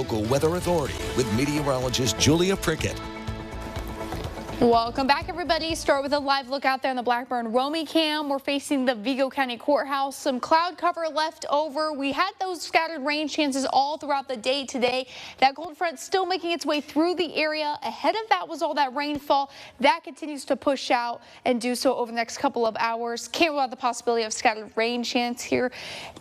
Local Weather Authority with meteorologist Julia Prickett. Welcome back, everybody. Start with a live look out there on the Blackburn Romy Cam. We're facing the Vigo County Courthouse. Some cloud cover left over. We had those scattered rain chances all throughout the day today. That cold front still making its way through the area. Ahead of that was all that rainfall. That continues to push out and do so over the next couple of hours. Can't rule out the possibility of scattered rain chance here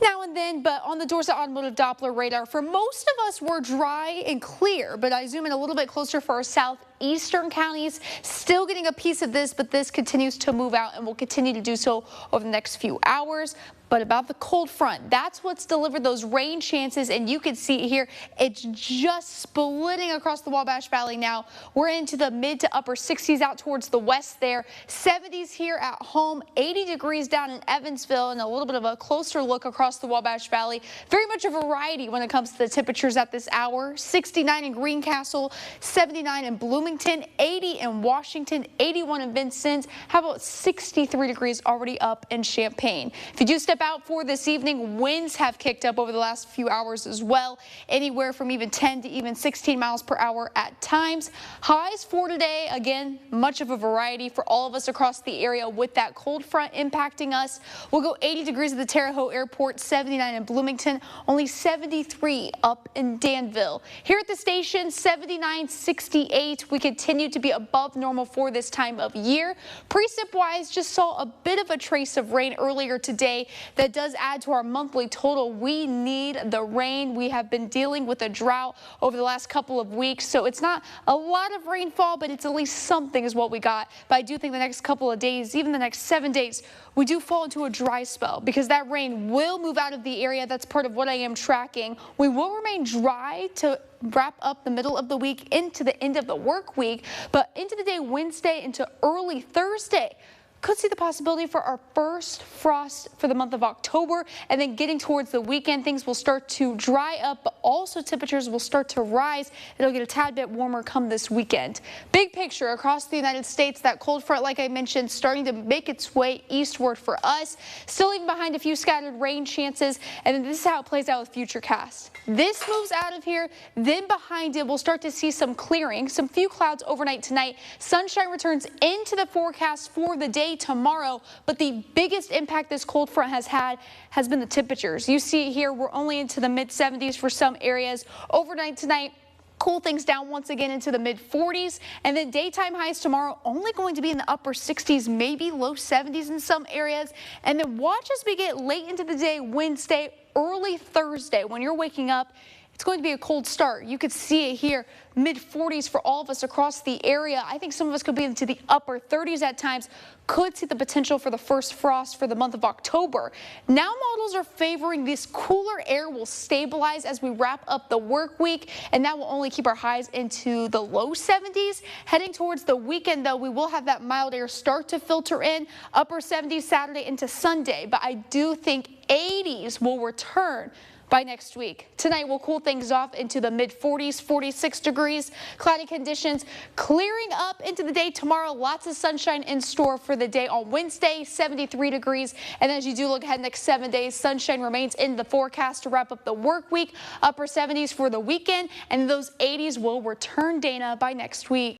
now and then, but on the Dorset Automotive Doppler radar, for most of us, we're dry and clear, but I zoom in a little bit closer for our southeastern counties. Still getting a piece of this, but this continues to move out and will continue to do so over the next few hours. But about the cold front, that's what's delivered those rain chances, and you can see it here. It's just splitting across the Wabash Valley now. We're into the mid to upper 60s out towards the west there. 70s here at home, 80 degrees down in Evansville, and a little bit of a closer look across the Wabash Valley. Very much a variety when it comes to the temperatures at this hour. 69 in Greencastle, 79 in Bloomington, 80 in Washington, 81 in Vincennes. How about 63 degrees already up in Champaign? If you do step out for this evening, winds have kicked up over the last few hours as well, anywhere from even 10 to even 16 miles per hour at times. Highs for today, again, much of a variety for all of us across the area with that cold front impacting us. We'll go 80 degrees at the Terre Haute Airport, 79 in Bloomington, only 73 up in Danville. Here at the station, 79, 68. We continue to be above normal for this time of year. Precip wise, just saw a bit of a trace of rain earlier today. That does add to our monthly total. We need the rain. We have been dealing with a drought over the last couple of weeks, so it's not a lot of rainfall, but it's at least something is what we got. But I do think the next couple of days, even the next 7 days, we do fall into a dry spell because that rain will move out of the area. That's part of what I am tracking. We will remain dry to wrap up the middle of the week into the end of the work week, but into the day Wednesday into early Thursday, could see the possibility for our first frost for the month of October, and then getting towards the weekend, things will start to dry up, but also temperatures will start to rise. It'll get a tad bit warmer come this weekend. Big picture across the United States, that cold front, like I mentioned, starting to make its way eastward for us, still leaving behind a few scattered rain chances, and then this is how it plays out with Futurecast. This moves out of here, then behind it, we'll start to see some clearing, some few clouds overnight tonight. Sunshine returns into the forecast for the day tomorrow, but the biggest impact this cold front has had has been the temperatures. You see here, we're only into the mid 70s for some areas. Overnight tonight, cool things down once again into the mid 40s, and then daytime highs tomorrow only going to be in the upper 60s, maybe low 70s in some areas. And then watch as we get late into the day Wednesday, early Thursday. When you're waking up, it's going to be a cold start. You could see it here, mid 40s for all of us across the area. I think some of us could be into the upper 30s at times. Could see the potential for the first frost for the month of October. Now models are favoring this cooler air will stabilize as we wrap up the work week, and that will only keep our highs into the low 70s. Heading towards the weekend, though, we will have that mild air start to filter in, upper 70s Saturday into Sunday, but I do think 80s will return by next week. Tonight we'll cool things off into the mid 40s, 46 degrees. Cloudy conditions clearing up into the day tomorrow. Lots of sunshine in store for the day on Wednesday, 73 degrees. And as you do look ahead next 7 days, sunshine remains in the forecast to wrap up the work week. Upper 70s for the weekend, and those 80s will return, Dana, by next week.